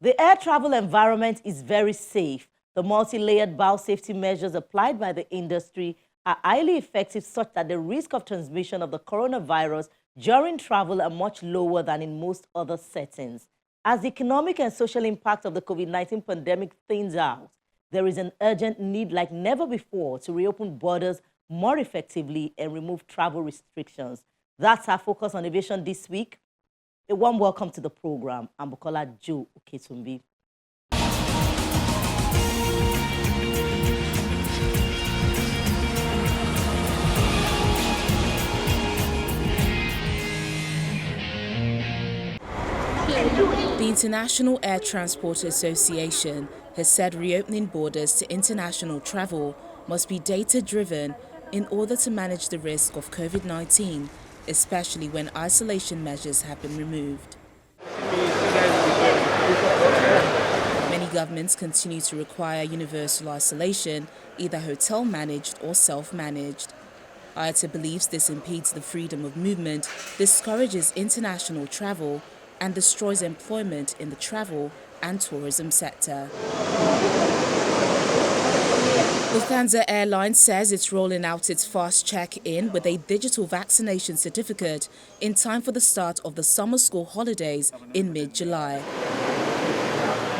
The air travel environment is very safe. The multi-layered biosafety measures applied by the industry are highly effective such that the risk of transmission of the coronavirus during travel are much lower than in most other settings. As the economic and social impact of the COVID-19 pandemic thins out, there is an urgent need like never before to reopen borders more effectively and remove travel restrictions. That's our focus on aviation this week. A warm welcome to the program. I'm Bukola Joe Oketumbi. The International Air Transport Association has said reopening borders to international travel must be data-driven in order to manage the risk of COVID-19, especially when isolation measures have been removed. Many governments continue to require universal isolation, either hotel-managed or self-managed. IATA believes this impedes the freedom of movement, discourages international travel, and destroys employment in the travel and tourism sector. Lufthansa Airlines says it's rolling out its fast check-in with a digital vaccination certificate in time for the start of the summer school holidays in mid-July.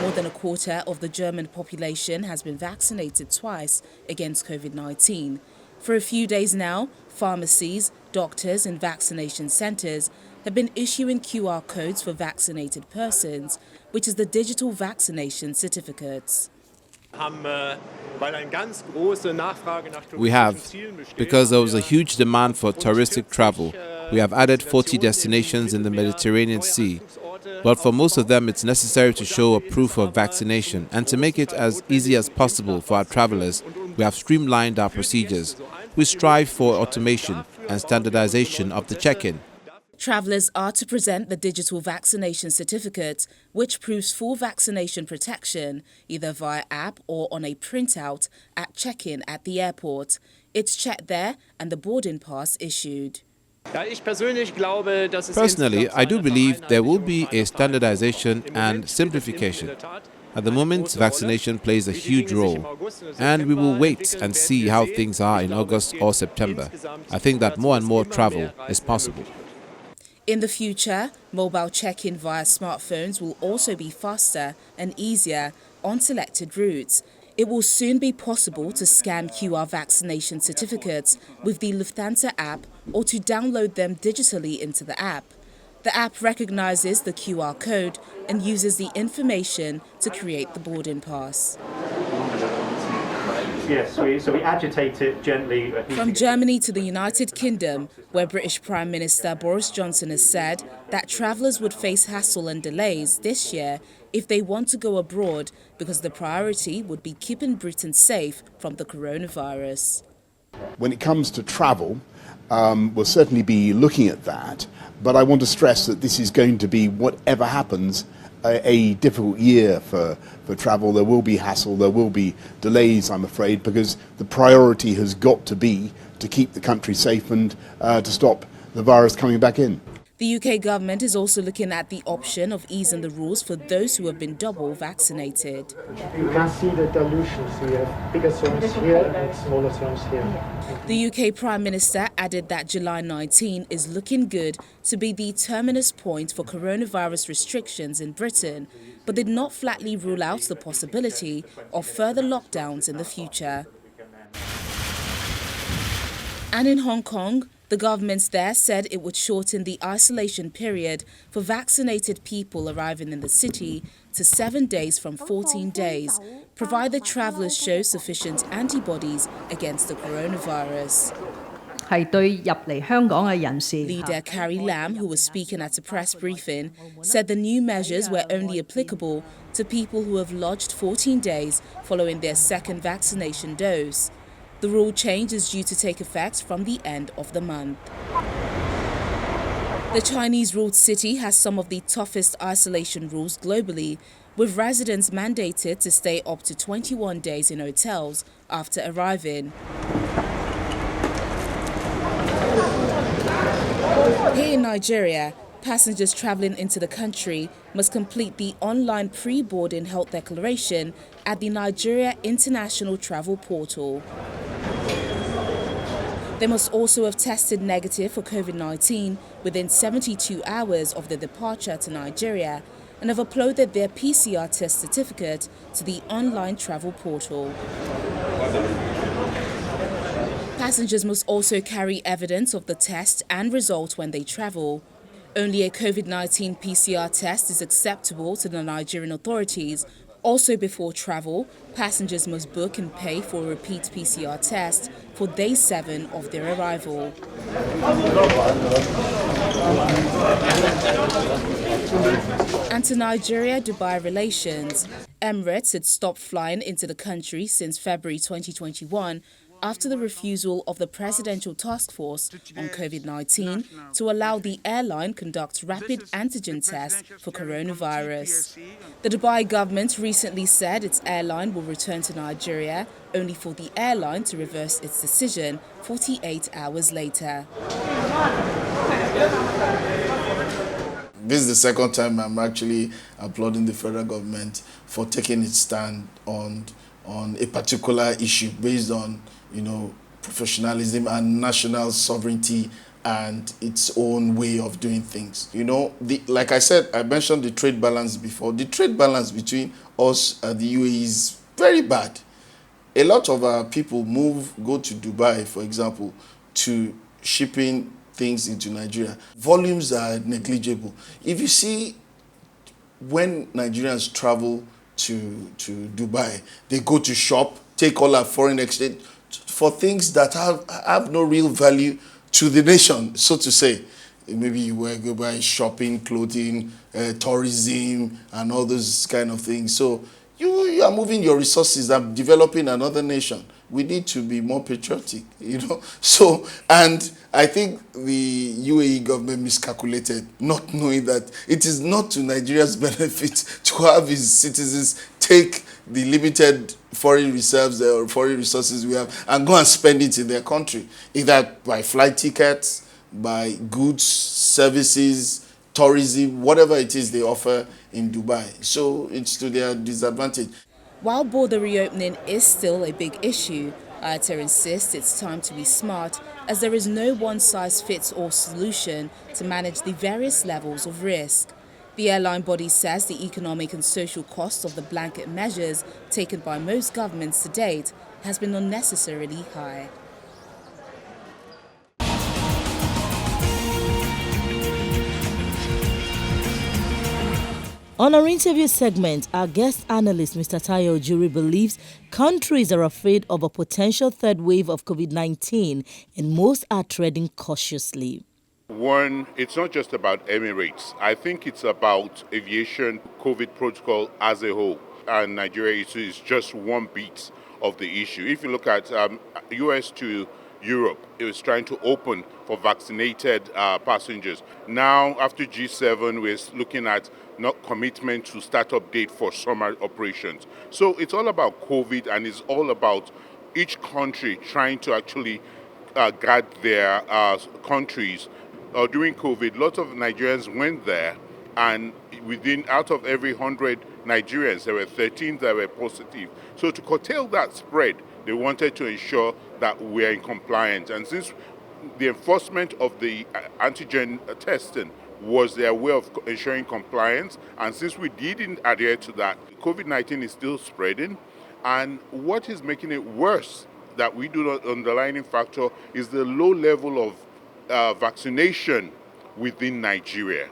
More than a quarter of the German population has been vaccinated twice against COVID-19. For a few days now, pharmacies, doctors and vaccination centres have been issuing QR codes for vaccinated persons, which is the digital vaccination certificates. We have, because there was a huge demand for touristic travel. We have added 40 destinations in the Mediterranean Sea. But for most of them, it's necessary to show a proof of vaccination. And to make it as easy as possible for our travelers, we have streamlined our procedures. We strive for automation and standardization of the check-in. Travellers are to present the digital vaccination certificate, which proves full vaccination protection, either via app or on a printout at check-in at the airport. It's checked there and the boarding pass issued. Personally, I do believe there will be a standardization and simplification. At the moment, vaccination plays a huge role, and we will wait and see how things are in August or September. I think that more and more travel is possible. In the future, mobile check-in via smartphones will also be faster and easier on selected routes. It will soon be possible to scan QR vaccination certificates with the Lufthansa app or to download them digitally into the app. The app recognizes the QR code and uses the information to create the boarding pass. Yes, so we agitate it gently. From Germany to the United Kingdom, where British Prime Minister Boris Johnson has said that travellers would face hassle and delays this year if they want to go abroad because the priority would be keeping Britain safe from the coronavirus. When it comes to travel, we'll certainly be looking at that, but I want to stress that this is going to be, whatever happens, a difficult year for travel. There will be hassle, there will be delays, I'm afraid, because the priority has got to be to keep the country safe and to stop the virus coming back in. The UK government is also looking at the option of easing the rules for those who have been double vaccinated. You can see the dilutions. We have bigger zones here and smaller zones here. The UK Prime Minister added that July 19 is looking good to be the terminus point for coronavirus restrictions in Britain, but did not flatly rule out the possibility of further lockdowns in the future. And in Hong Kong, the government there said it would shorten the isolation period for vaccinated people arriving in the city to 7 days from 14 days, provided travellers show sufficient antibodies against the coronavirus. Leader Carrie Lam, who was speaking at a press briefing, said the new measures were only applicable to people who have lodged 14 days following their second vaccination dose. The rule change is due to take effect from the end of the month. The Chinese-ruled city has some of the toughest isolation rules globally, with residents mandated to stay up to 21 days in hotels after arriving. Here in Nigeria, Passengers travelling into the country must complete the online pre-boarding health declaration at the Nigeria International Travel Portal. They must also have tested negative for COVID-19 within 72 hours of their departure to Nigeria and have uploaded their PCR test certificate to the online travel portal. Passengers must also carry evidence of the test and result when they travel. Only a COVID-19 PCR test is acceptable to the Nigerian authorities. Also before travel, passengers must book and pay for a repeat PCR test for day 7 of their arrival. And to Nigeria-Dubai relations, Emirates had stopped flying into the country since February 2021 after the refusal of the Presidential Task Force on COVID-19 to allow the airline conduct rapid antigen tests for coronavirus. The Dubai government recently said its airline will return to Nigeria, only for the airline to reverse its decision 48 hours later. This is the second time I'm actually applauding the federal government for taking its stand on a particular issue based on, professionalism and national sovereignty and its own way of doing things. Like I said, I mentioned the trade balance before. The trade balance between us and the UAE is very bad. A lot of our people go to Dubai, for example, to shipping things into Nigeria. Volumes are negligible. If you see, when Nigerians travel to Dubai, they go to shop, take all our foreign exchange for things that have no real value to the nation, so to say. Maybe you will go buy shopping, clothing, tourism, and all those kind of things. So you are moving your resources and developing another nation. We need to be more patriotic, So, and I think the UAE government miscalculated, not knowing that it is not to Nigeria's benefit to have its citizens take the limited foreign reserves or foreign resources we have and go and spend it in their country, either by flight tickets, by goods, services, tourism, whatever it is they offer in Dubai. So it's to their disadvantage. While border reopening is still a big issue, IATA insists it's time to be smart, as there is no one-size-fits-all solution to manage the various levels of risk. The airline body says the economic and social cost of the blanket measures taken by most governments to date has been unnecessarily high. On our interview segment, our guest analyst, Mr. Tayo Ojuri, believes countries are afraid of a potential third wave of COVID-19 and most are treading cautiously. One, it's not just about Emirates. I think it's about aviation COVID protocol as a whole. And Nigeria is just one bit of the issue. If you look at US to Europe, it was trying to open for vaccinated passengers. Now, after G7, we're looking at not commitment to start-up date for summer operations. So it's all about COVID, and it's all about each country trying to actually guard their countries. During COVID, lots of Nigerians went there, and out of every 100 Nigerians, there were 13 that were positive. So to curtail that spread, they wanted to ensure that we're in compliance. And since the enforcement of the antigen testing was their way of ensuring compliance, and since we didn't adhere to that, COVID-19 is still spreading. And what is making it worse, that we do not underlining factor, is the low level of vaccination within Nigeria.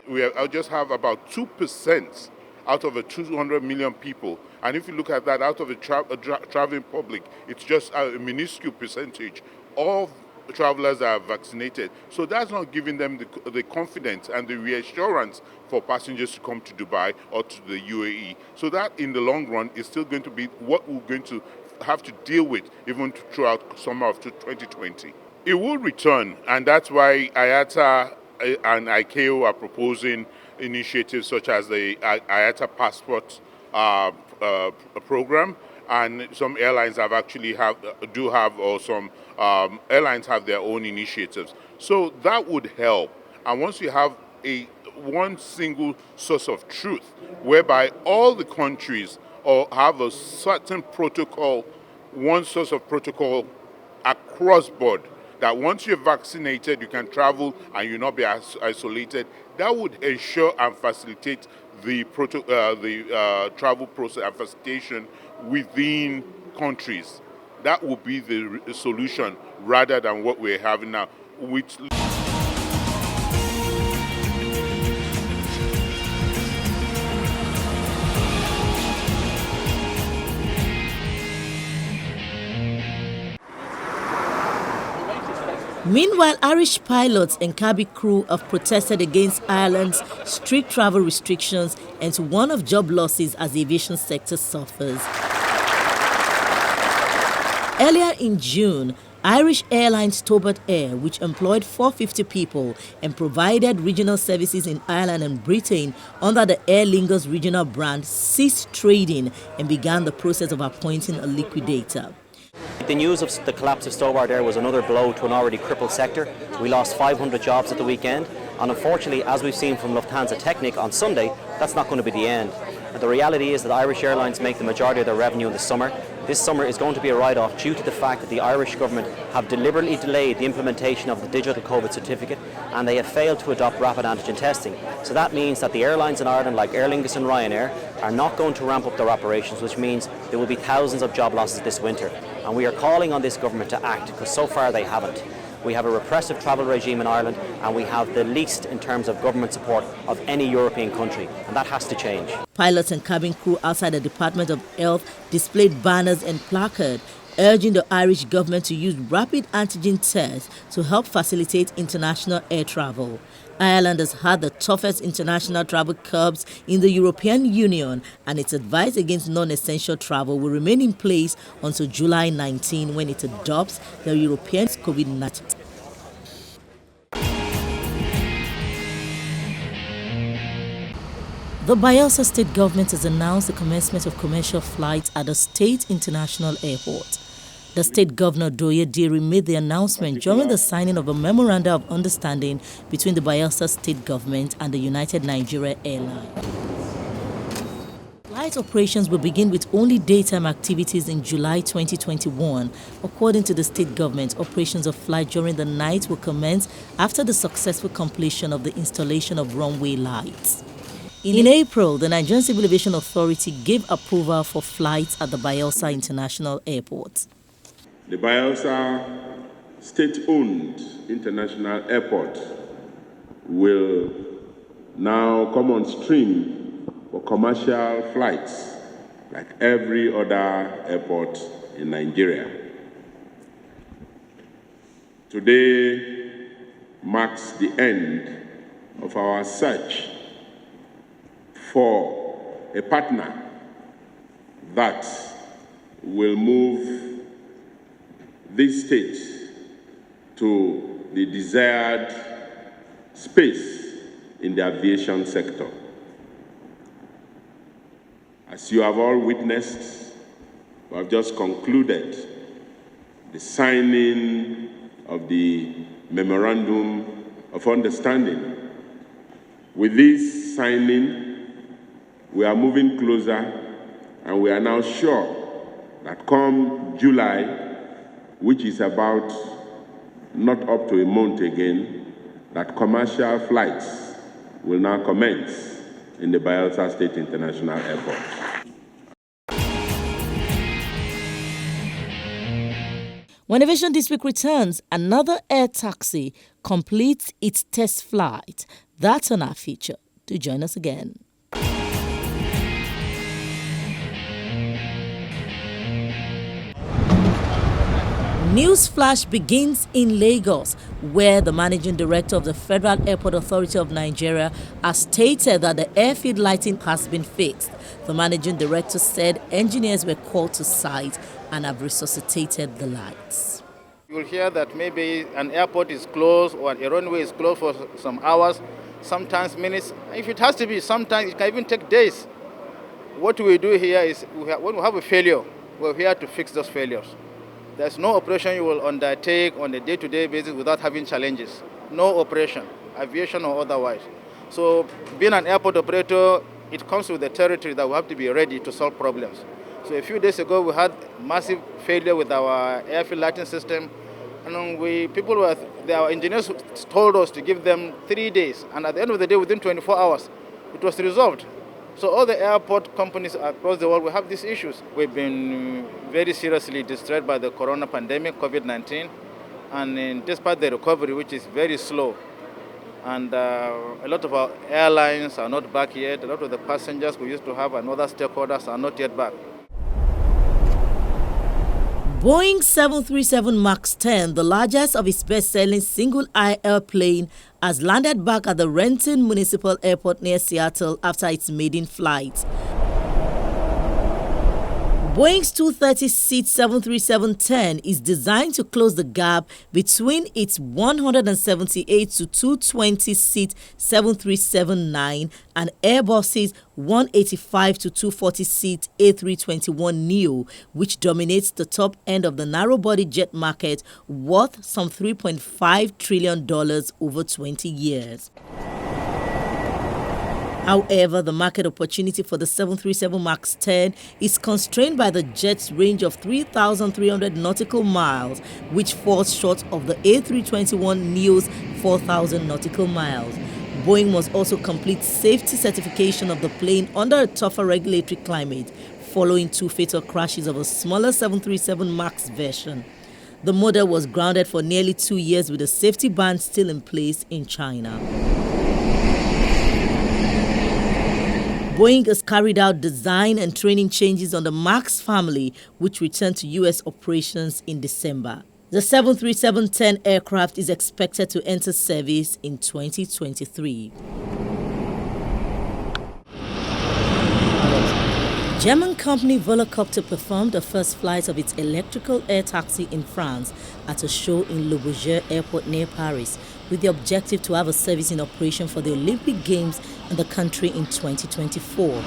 I just have about 2% out of a 200 million people. And if you look at that, out of the traveling public, it's just a minuscule percentage of travelers are vaccinated. So that's not giving them the confidence and the reassurance for passengers to come to Dubai or to the UAE. So that in the long run is still going to be what we're going to have to deal with even throughout summer of 2020. It will return, and that's why IATA and ICAO are proposing initiatives such as the IATA Passport program, and some airlines airlines have their own initiatives. So that would help. And once you have one single source of truth, whereby all the countries or have a certain protocol, one source of protocol across board, that once you're vaccinated, you can travel and you'll not be isolated. That would ensure and facilitate the travel process and facilitation within countries. That would be the solution rather than what we're having now, which Meanwhile, Irish pilots and cabin crew have protested against Ireland's strict travel restrictions and to warn of job losses as the aviation sector suffers. Earlier in June, Irish Airlines Stobart Air, which employed 450 people and provided regional services in Ireland and Britain under the Aer Lingus regional brand, ceased trading and began the process of appointing a liquidator. The news of the collapse of Stobart Air was another blow to an already crippled sector. We lost 500 jobs at the weekend, and unfortunately, as we've seen from Lufthansa Technik on Sunday, that's not going to be the end. And the reality is that Irish Airlines make the majority of their revenue in the summer. This summer is going to be a write-off due to the fact that the Irish government have deliberately delayed the implementation of the digital COVID certificate, and they have failed to adopt rapid antigen testing. So that means that the airlines in Ireland, like Aer Lingus and Ryanair, are not going to ramp up their operations, which means there will be thousands of job losses this winter. And we are calling on this government to act, because so far they haven't. We have a repressive travel regime in Ireland, and we have the least in terms of government support of any European country, and that has to change. Pilots and cabin crew outside the Department of Health displayed banners and placards urging the Irish government to use rapid antigen tests to help facilitate international air travel. Ireland has had the toughest international travel curbs in the European Union, and its advice against non-essential travel will remain in place until July 19, when it adopts the European COVID-19. The Bayelsa state government has announced the commencement of commercial flights at the state international airport. The state governor, Doye Diri, made the announcement during the signing of a memorandum of understanding between the Bayelsa state government and the United Nigeria Airlines. Flight operations will begin with only daytime activities in July 2021. According to the state government, operations of flight during the night will commence after the successful completion of the installation of runway lights. In April, the Nigerian Civil Aviation Authority gave approval for flights at the Bayelsa International Airport. The Bayelsa state-owned international airport will now come on stream for commercial flights like every other airport in Nigeria. Today marks the end of our search for a partner that will move this state to the desired space in the aviation sector. As you have all witnessed, we have just concluded the signing of the Memorandum of Understanding. With this signing, we are moving closer, and we are now sure that come July, which is about not up to a month again, that commercial flights will now commence in the Bayelsa State International Airport. When Aviation This Week returns, another air taxi completes its test flight. That's on our feature. Do join us again. News flash begins in Lagos, where the managing director of the Federal Airport Authority of Nigeria has stated that the airfield lighting has been fixed. The managing director said engineers were called to site and have resuscitated the lights. You will hear that maybe an airport is closed or a runway is closed for some hours, sometimes minutes. If it has to be, sometimes it can even take days. What we do here is when we have a failure, we're here to fix those failures. There's no operation you will undertake on a day-to-day basis without having challenges. No operation, aviation or otherwise. So being an airport operator, it comes with the territory that we have to be ready to solve problems. So a few days ago, we had massive failure with our airfield lighting system. And our engineers told us to give them 3 days. And at the end of the day, within 24 hours, it was resolved. So all the airport companies across the world will have these issues. We've been very seriously distressed by the corona pandemic, COVID-19, and despite the recovery, which is very slow. And a lot of our airlines are not back yet. A lot of the passengers we used to have and other stakeholders are not yet back. Boeing 737 MAX 10, the largest of its best-selling single-aisle airplane, has landed back at the Renton Municipal Airport near Seattle after its maiden flight. Boeing's 230-seat 737-10 is designed to close the gap between its 178 to 220-seat 737-9 and Airbus's 185 to 240-seat A321neo, which dominates the top end of the narrow-body jet market, worth some $3.5 trillion over 20 years. However, the market opportunity for the 737 MAX 10 is constrained by the jet's range of 3,300 nautical miles, which falls short of the A321neo's 4,000 nautical miles. Boeing must also complete safety certification of the plane under a tougher regulatory climate, following 2 fatal crashes of a smaller 737 MAX version. The model was grounded for nearly 2 years with a safety ban still in place in China. Boeing has carried out design and training changes on the MAX family, which returned to U.S. operations in December. The 737-10 aircraft is expected to enter service in 2023. German company Volocopter performed the first flight of its electrical air taxi in France at a show in Le Bourget Airport near Paris, with the objective to have a service in operation for the Olympic Games in the country in 2024.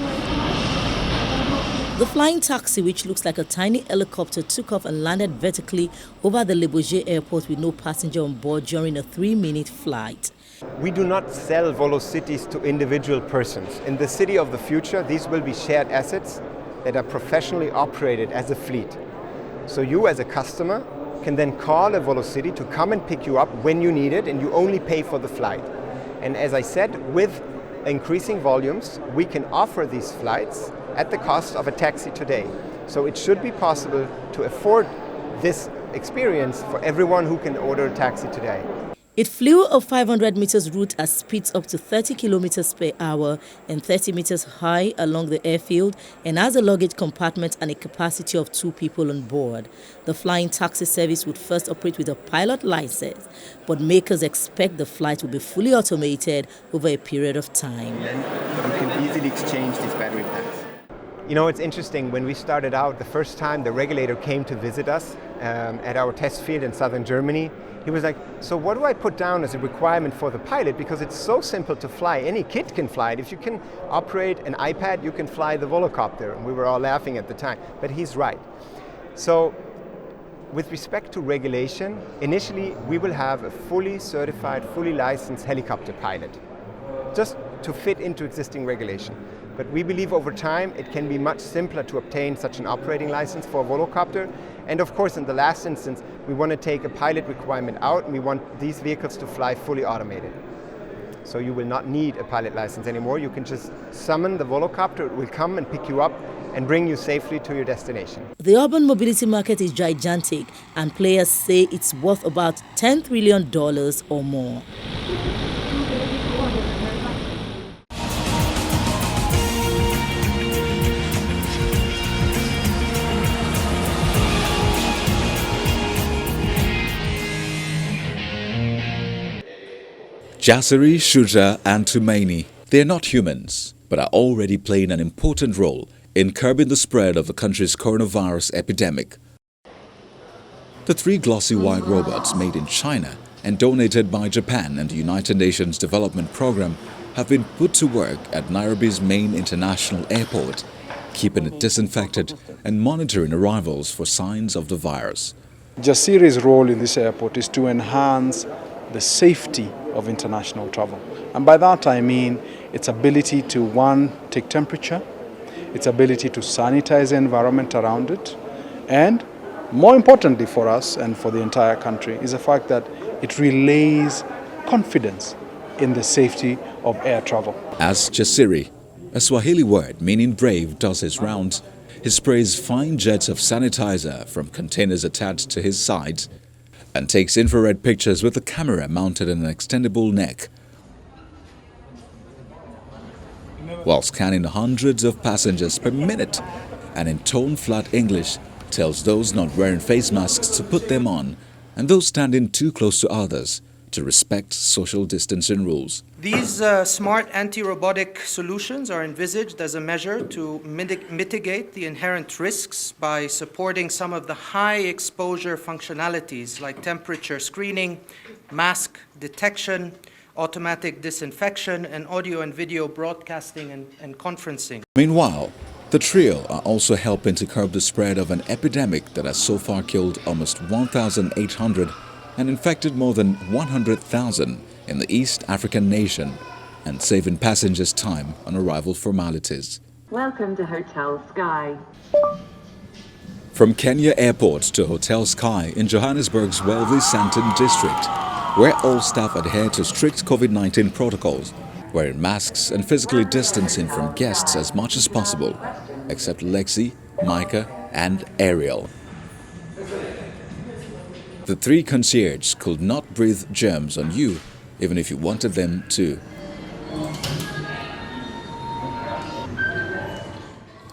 The flying taxi, which looks like a tiny helicopter, took off and landed vertically over the Le Bourget Airport with no passenger on board during a 3-minute flight. We do not sell VoloCities to individual persons. In the city of the future, these will be shared assets that are professionally operated as a fleet. So you as a customer can then call a VoloCity to come and pick you up when you need it, and you only pay for the flight. And as I said, with increasing volumes, we can offer these flights at the cost of a taxi today. So it should be possible to afford this experience for everyone who can order a taxi today. It flew a 500 meters route at speeds up to 30 kilometers per hour and 30 meters high along the airfield, and has a luggage compartment and a capacity of 2 people on board. The flying taxi service would first operate with a pilot license, but makers expect the flight will be fully automated over a period of time. Then you can easily exchange these battery packs. You know, it's interesting, when we started out, the first time the regulator came to visit us at our test field in southern Germany, he was like, so what do I put down as a requirement for the pilot? Because it's so simple to fly. Any kid can fly it. If you can operate an iPad, you can fly the Volocopter. And we were all laughing at the time. But he's right. So with respect to regulation, initially we will have a fully certified, fully licensed helicopter pilot, just to fit into existing regulation. But we believe over time it can be much simpler to obtain such an operating license for a Volocopter. And of course, in the last instance, we want to take a pilot requirement out, and we want these vehicles to fly fully automated. So you will not need a pilot license anymore. You can just summon the Volocopter, it will come and pick you up and bring you safely to your destination. The urban mobility market is gigantic, and players say it's worth about $10 trillion or more. Jasiri, Shuja and Tumaini, they are not humans, but are already playing an important role in curbing the spread of the country's coronavirus epidemic. The 3 glossy white robots made in China and donated by Japan and the United Nations Development Programme have been put to work at Nairobi's main international airport, keeping it disinfected and monitoring arrivals for signs of the virus. Jasiri's role in this airport is to enhance the safety of international travel. And by that I mean its ability to, one, take temperature, its ability to sanitize the environment around it, and more importantly for us and for the entire country is the fact that it relays confidence in the safety of air travel. As Jasiri, a Swahili word meaning brave, does his rounds, he sprays fine jets of sanitizer from containers attached to his sides and takes infrared pictures with a camera mounted in an extendable neck, while scanning hundreds of passengers per minute, and in tone-flat English tells those not wearing face masks to put them on and those standing too close to others to respect social distancing rules. These smart anti-robotic solutions are envisaged as a measure to mitigate the inherent risks by supporting some of the high-exposure functionalities like temperature screening, mask detection, automatic disinfection, and audio and video broadcasting and conferencing. Meanwhile, the trio are also helping to curb the spread of an epidemic that has so far killed almost 1,800 and infected more than 100,000 in the East African nation, and saving passengers time on arrival formalities. Welcome to Hotel Sky. From Kenya Airport to Hotel Sky in Johannesburg's wealthy Sandton district, where all staff adhere to strict COVID-19 protocols, wearing masks and physically distancing from guests as much as possible, except Lexi, Micah and Ariel. The three concierges could not breathe germs on you, even if you wanted them to.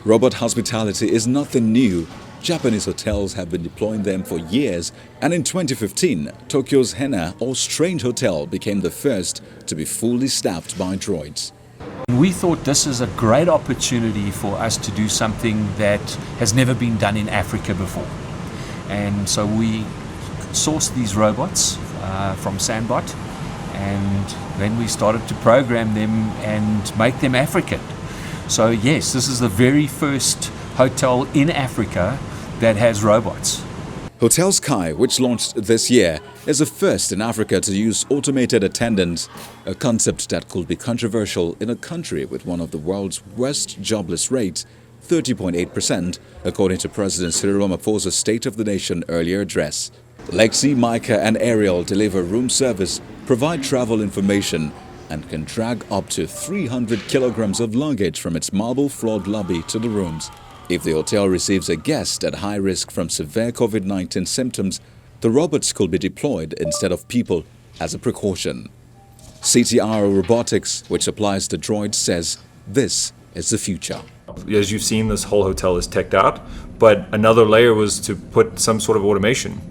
Robot hospitality is nothing new. Japanese hotels have been deploying them for years, and in 2015, Tokyo's Hena or Strange Hotel became the first to be fully staffed by droids. We thought this is a great opportunity for us to do something that has never been done in Africa before. And so we sourced these robots from Sandbot, and then we started to program them and make them African. So yes, this is the very first hotel in Africa that has robots. Hotel Sky, which launched this year, is the first in Africa to use automated attendants, a concept that could be controversial in a country with one of the world's worst jobless rates, 30.8%, according to President Cyril Ramaphosa's State of the Nation earlier address. Lexi, Micah and Ariel deliver room service, provide travel information, and can drag up to 300 kilograms of luggage from its marble-floored lobby to the rooms. If the hotel receives a guest at high risk from severe COVID-19 symptoms, the robots could be deployed instead of people as a precaution. CTR Robotics, which supplies the droids, says this is the future. As you've seen, this whole hotel is teched out, but another layer was to put some sort of automation.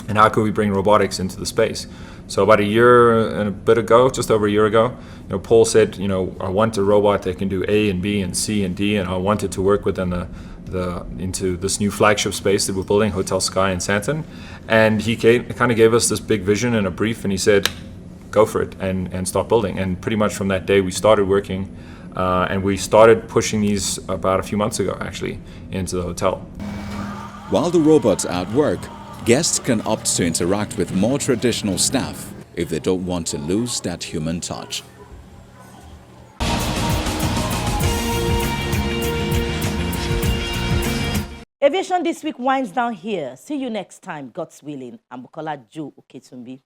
And how could we bring robotics into the space? So about a year and a bit ago, just over a year ago, Paul said, I want a robot that can do A and B and C and D, and I wanted to work within into this new flagship space that we're building, Hotel Sky in Sandton. And he kind of gave us this big vision and a brief, and he said, go for it and start building. And pretty much from that day, we started working, and we started pushing these about a few months ago, actually, into the hotel. While the robots are at work, guests can opt to interact with more traditional staff if they don't want to lose that human touch. Aviation This Week winds down here. See you next time, God's willing. I'm Bukola Joe Oketumbi.